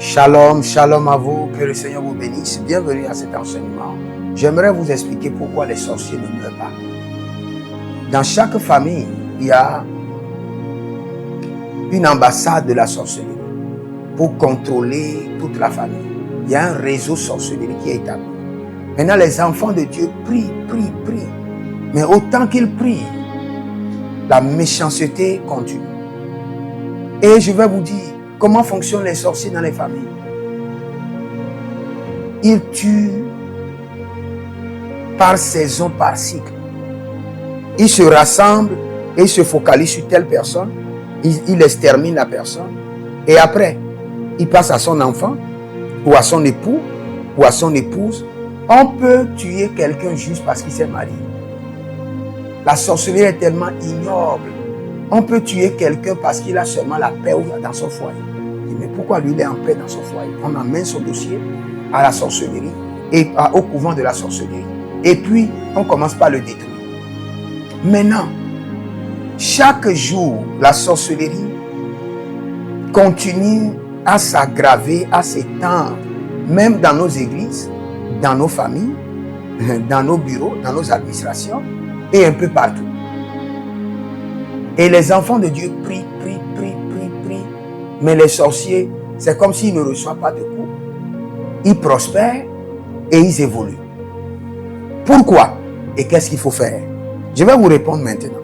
Shalom, shalom à vous, que le Seigneur vous bénisse. Bienvenue à cet enseignement. J'aimerais vous expliquer pourquoi les sorciers ne meurent pas. Dans chaque famille, il y a une ambassade de la sorcellerie pour contrôler toute la famille. Il y a un réseau sorcellerie qui est établi. Maintenant, les enfants de Dieu prient. Mais autant qu'ils prient, la méchanceté continue. Et je vais vous dire, comment fonctionnent les sorciers dans les familles? Ils tuent par saison, par cycle. Ils se rassemblent et ils se focalisent sur telle personne. Ils exterminent la personne. Et après, ils passent à son enfant, ou à son époux, ou à son épouse. On peut tuer quelqu'un juste parce qu'il s'est marié. La sorcellerie est tellement ignoble. On peut tuer quelqu'un parce qu'il a seulement la paix dans son foyer. Mais pourquoi lui il est en paix dans son foyer? On amène son dossier à la sorcellerie et au couvent de la sorcellerie. Et puis, on commence par le détruire. Maintenant, chaque jour, la sorcellerie continue à s'aggraver, à s'étendre, même dans nos églises, dans nos familles, dans nos bureaux, dans nos administrations et un peu partout. Et les enfants de Dieu prient. Mais les sorciers, c'est comme s'ils ne reçoivent pas de coups. Ils prospèrent et ils évoluent. Pourquoi? Et qu'est-ce qu'il faut faire? Je vais vous répondre maintenant.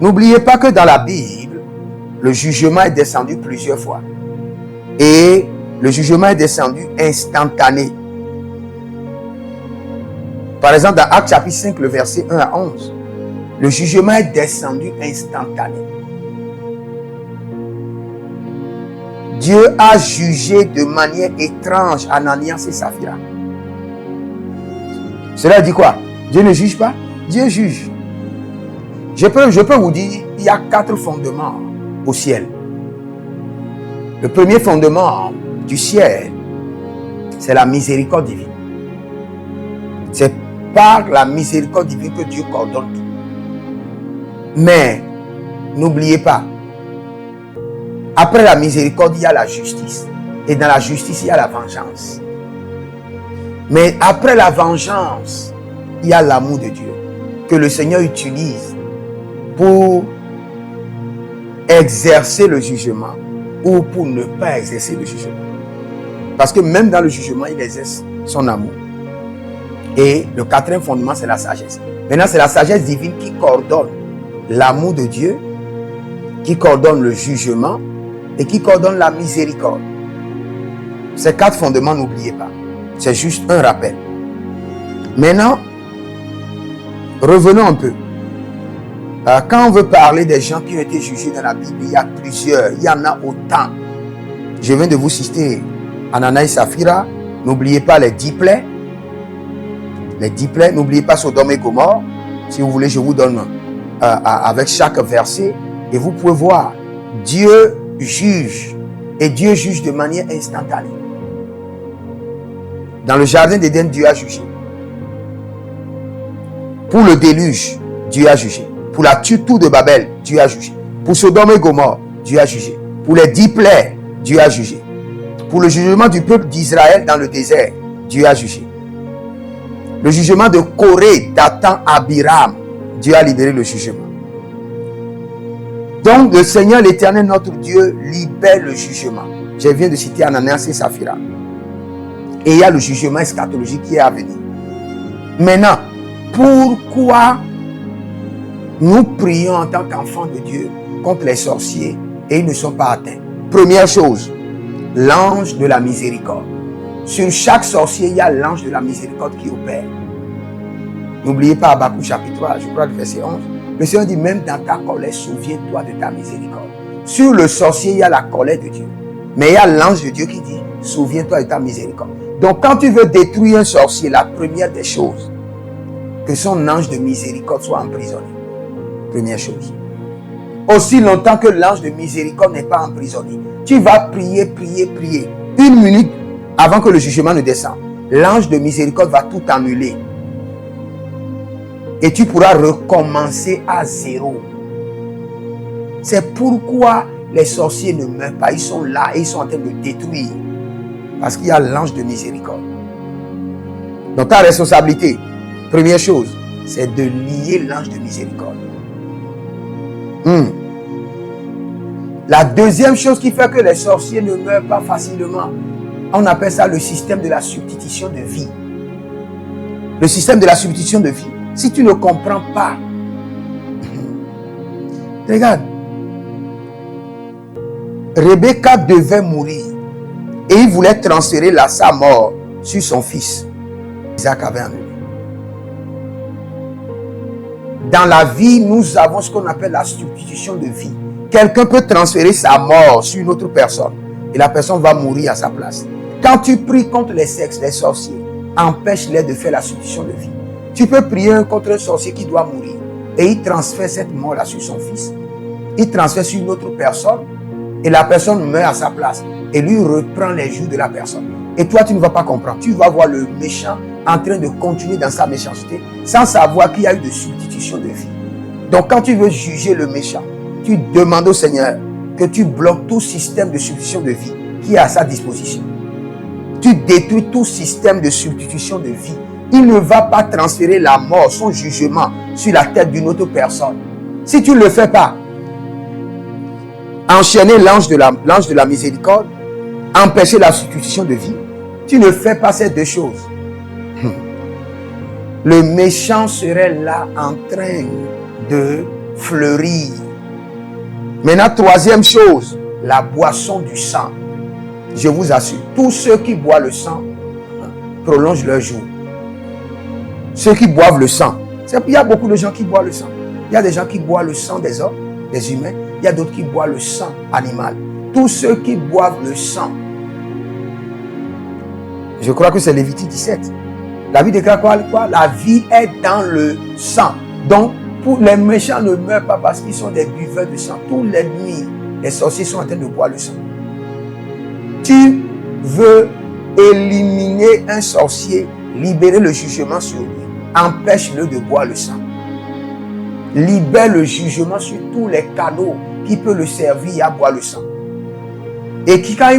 N'oubliez pas que dans la Bible, le jugement est descendu plusieurs fois. Et le jugement est descendu instantané. Par exemple, dans Actes chapitre 5, le verset 1 à 11, le jugement est descendu instantané. Dieu a jugé de manière étrange Ananias et Saphira. Cela dit quoi? Dieu ne juge pas? Dieu juge. Je peux vous dire, il y a 4 fondements au ciel. Le premier fondement du ciel, c'est la miséricorde divine. C'est par la miséricorde divine que Dieu coordonne tout. Mais, n'oubliez pas, après la miséricorde, il y a la justice. Et dans la justice, il y a la vengeance. Mais après la vengeance, il y a l'amour de Dieu que le Seigneur utilise pour exercer le jugement ou pour ne pas exercer le jugement. Parce que même dans le jugement, il exerce son amour. Et le 4e fondement, c'est la sagesse. Maintenant, c'est la sagesse divine qui coordonne l'amour de Dieu, qui coordonne le jugement et qui coordonne la miséricorde. Ces 4 fondements, n'oubliez pas. C'est juste un rappel. Maintenant, revenons un peu. Quand on veut parler des gens qui ont été jugés dans la Bible, il y a plusieurs, il y en a autant. Je viens de vous citer Ananias et Saphira. N'oubliez pas les 10 plaies. Les 10 plaies, n'oubliez pas Sodome et Gomorrhe. Si vous voulez, je vous donne avec chaque verset. Et vous pouvez voir, Dieu juge. Et Dieu juge de manière instantanée. Dans le jardin d'Éden, Dieu a jugé. Pour le déluge, Dieu a jugé. Pour la tuerie de Babel, Dieu a jugé. Pour Sodome et Gomorrhe, Dieu a jugé. Pour les 10 plaies, Dieu a jugé. Pour le jugement du peuple d'Israël dans le désert, Dieu a jugé. Le jugement de Corée, Dathan, Abiram, Dieu a libéré le jugement. Donc, le Seigneur, l'Éternel, notre Dieu, libère le jugement. Je viens de citer Ananias et Saphira. Et il y a le jugement eschatologique qui est à venir. Maintenant, pourquoi nous prions en tant qu'enfants de Dieu contre les sorciers et ils ne sont pas atteints? Première chose, l'ange de la miséricorde. Sur chaque sorcier, il y a l'ange de la miséricorde qui opère. N'oubliez pas Habakkuk chapitre 3, je crois le verset 11. Le Seigneur dit, même dans ta colère, souviens-toi de ta miséricorde. Sur le sorcier, il y a la colère de Dieu. Mais il y a l'ange de Dieu qui dit, souviens-toi de ta miséricorde. Donc quand tu veux détruire un sorcier, la première des choses, que son ange de miséricorde soit emprisonné. Première chose. Aussi longtemps que l'ange de miséricorde n'est pas emprisonné, tu vas prier. 1 minute avant que le jugement ne descende. L'ange de miséricorde va tout annuler. Et tu pourras recommencer à zéro. C'est pourquoi les sorciers ne meurent pas. Ils sont là et ils sont en train de détruire. Parce qu'il y a l'ange de miséricorde. Donc ta responsabilité, première chose, c'est de lier l'ange de miséricorde. La deuxième chose qui fait que les sorciers ne meurent pas facilement, on appelle ça le système de la substitution de vie. Le système de la substitution de vie. Si tu ne comprends pas, regarde, Rebecca devait mourir et il voulait transférer sa mort sur son fils. Isaac avait annulé. Dans la vie, nous avons ce qu'on appelle la substitution de vie. Quelqu'un peut transférer sa mort sur une autre personne et la personne va mourir à sa place. Quand tu pries contre les sexes, les sorciers, empêche-les de faire la substitution de vie. Tu peux prier contre un sorcier qui doit mourir et il transfère cette mort-là sur son fils. Il transfère sur une autre personne et la personne meurt à sa place et lui reprend les jours de la personne. Et toi, tu ne vas pas comprendre. Tu vas voir le méchant en train de continuer dans sa méchanceté sans savoir qu'il y a eu de substitution de vie. Donc, quand tu veux juger le méchant, tu demandes au Seigneur que tu bloques tout système de substitution de vie qui est à sa disposition. Tu détruis tout système de substitution de vie. Il ne va pas transférer la mort, son jugement sur la tête d'une autre personne. Si tu ne le fais pas, enchaîner l'ange de la miséricorde, empêcher la substitution de vie, tu ne fais pas ces deux choses. Le méchant serait là en train de fleurir. Maintenant, troisième chose, la boisson du sang. Je vous assure, tous ceux qui boivent le sang prolongent leur jour. Ceux qui boivent le sang, il y a beaucoup de gens qui boivent le sang. Il y a des gens qui boivent le sang des hommes, des humains. Il y a d'autres qui boivent le sang animal. Tous ceux qui boivent le sang, je crois que c'est Lévitique 17. La vie déclare quoi? La vie est dans le sang. Donc, pour les méchants ne meurent pas parce qu'ils sont des buveurs de sang. Toutes les nuits, les sorciers sont en train de boire le sang. Tu veux éliminer un sorcier, libérer le jugement sur lui. Empêche-le de boire le sang. Libère le jugement sur tous les canaux qui peuvent le servir à boire le sang. Et quand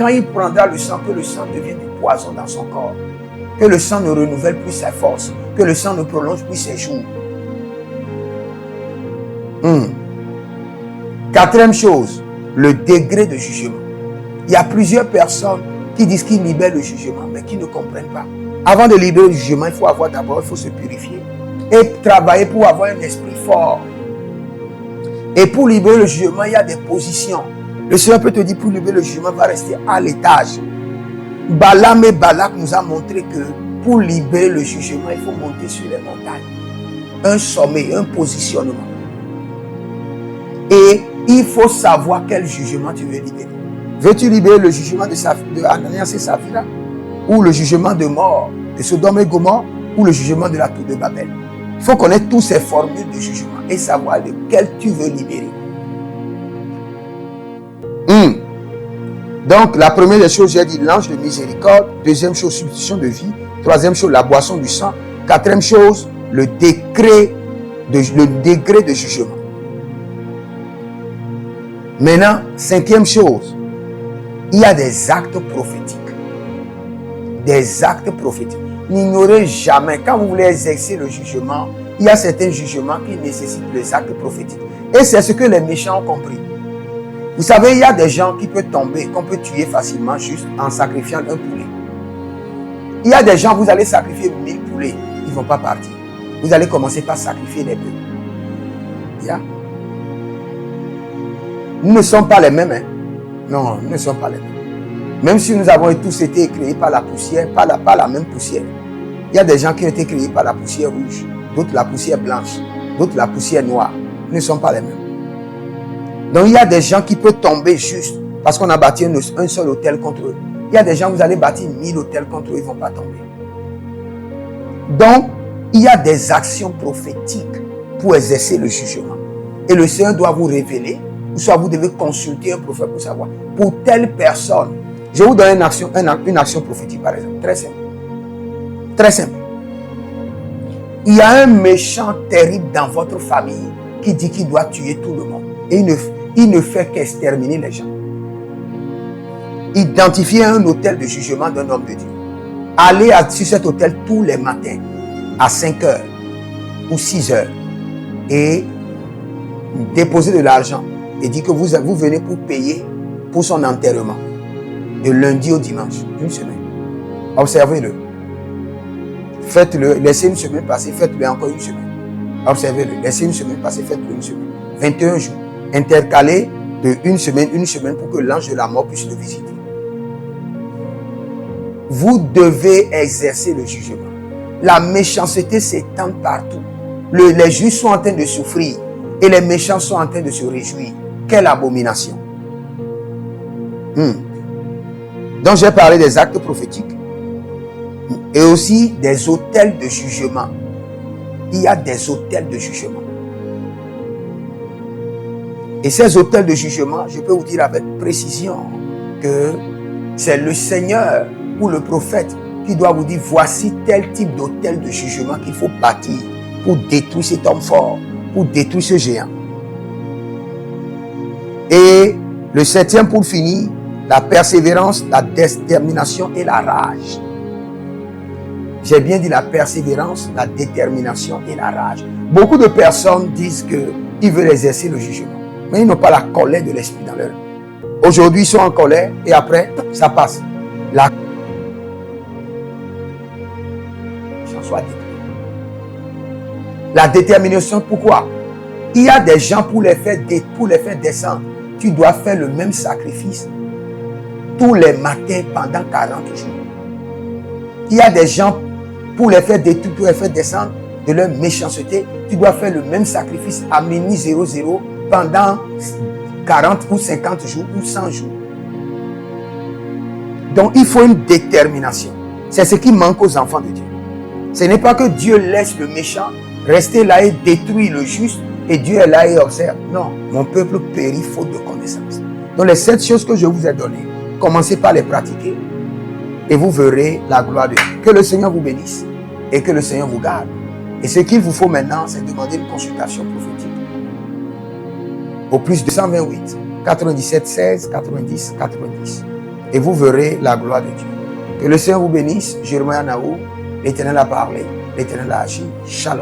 il prendra le sang, que le sang devienne du poison dans son corps. Que le sang ne renouvelle plus ses forces. Que le sang ne prolonge plus ses jours. Quatrième chose, le degré de jugement. Il y a plusieurs personnes qui disent qu'ils libèrent le jugement, mais qui ne comprennent pas. Avant de libérer le jugement, il faut se purifier et travailler pour avoir un esprit fort. Et pour libérer le jugement, il y a des positions. Le Seigneur peut te dire, pour libérer le jugement, va rester à l'étage. Balaam et Balak nous a montré que pour libérer le jugement, il faut monter sur les montagnes. Un sommet, un positionnement. Et il faut savoir quel jugement tu veux libérer. Veux-tu libérer le jugement de Ananias et Saphira? Ou le jugement de mort de Sodome et Gomorrhe? Ou le jugement de la tour de Babel? Il faut connaître toutes ces formules de jugement et savoir lequel tu veux libérer. Donc, la première des choses, j'ai dit l'ange de miséricorde. Deuxième chose, substitution de vie. Troisième chose, la boisson du sang. Quatrième chose, le degré de jugement. Maintenant, cinquième chose, il y a des actes prophétiques. Des actes prophétiques. N'ignorez jamais, quand vous voulez exercer le jugement, il y a certains jugements qui nécessitent des actes prophétiques. Et c'est ce que les méchants ont compris. Vous savez, il y a des gens qui peuvent tomber, qu'on peut tuer facilement juste en sacrifiant un poulet. Il y a des gens, vous allez sacrifier 1000 poulets, ils ne vont pas partir. Vous allez commencer par sacrifier des bœufs. Yeah. Nous ne sommes pas les mêmes. Non, nous ne sommes pas les mêmes. Même si nous avons tous été créés par la poussière, pas la même poussière. Il y a des gens qui ont été créés par la poussière rouge, d'autres la poussière blanche, d'autres la poussière noire. Nous ne sommes pas les mêmes. Donc il y a des gens qui peuvent tomber juste parce qu'on a bâti un seul hôtel contre eux. Il y a des gens, vous allez bâtir 1000 hôtels contre eux, ils ne vont pas tomber. Donc, il y a des actions prophétiques pour exercer le jugement. Et le Seigneur doit vous révéler, ou soit vous devez consulter un prophète pour savoir. Pour telle personne, je vous donne une action prophétique par exemple, très simple. Très simple. Il y a un méchant terrible dans votre famille qui dit qu'il doit tuer tout le monde. Et il ne fait qu'exterminer les gens. Identifiez un hôtel de jugement d'un homme de Dieu. Allez sur cet hôtel tous les matins à 5 heures ou 6 heures et déposez de l'argent et dites que vous venez pour payer pour son enterrement de lundi au dimanche, une semaine. Observez-le. Faites-le, laissez une semaine passer, faites-le encore une semaine. Observez-le, laissez une semaine passer, faites-le une semaine. 21 jours, intercalés de une semaine pour que l'ange de la mort puisse le visiter. Vous devez exercer le jugement. La méchanceté s'étend partout. Les justes sont en train de souffrir et les méchants sont en train de se réjouir. Quelle abomination! Donc j'ai parlé des actes prophétiques et aussi des hôtels de jugement. Il y a des hôtels de jugement. Et ces hôtels de jugement, je peux vous dire avec précision que c'est le Seigneur ou le prophète qui doit vous dire voici tel type d'hôtel de jugement qu'il faut bâtir pour détruire cet homme fort, pour détruire ce géant. Et le 7e pour finir, la persévérance, la détermination et la rage. J'ai bien dit la persévérance, la détermination et la rage. Beaucoup de personnes disent qu'ils veulent exercer le jugement, mais ils n'ont pas la colère de l'esprit dans leur vie. Aujourd'hui, ils sont en colère et après, ça passe. La soit détruite. La détermination, pourquoi? Il y a des gens pour les faire descendre. Tu dois faire le même sacrifice tous les matins pendant 40 jours. Il y a des gens pour les faire détruire, pour les faire descendre de leur méchanceté. Tu dois faire le même sacrifice à minuit 00 pendant 40 ou 50 jours ou 100 jours. Donc il faut une détermination. C'est ce qui manque aux enfants de Dieu. Ce n'est pas que Dieu laisse le méchant rester là et détruire le juste et Dieu est là et observe. Non, mon peuple périt faute de connaissance. Donc les 7 choses que je vous ai données, commencez par les pratiquer et vous verrez la gloire de Dieu. Que le Seigneur vous bénisse et que le Seigneur vous garde. Et ce qu'il vous faut maintenant, c'est demander une consultation prophétique. Au plus de 128, 97, 16, 90, 90. Et vous verrez la gloire de Dieu. Que le Seigneur vous bénisse. Jérémie Naou, l'Éternel a parlé, l'Éternel a agi. Shalom.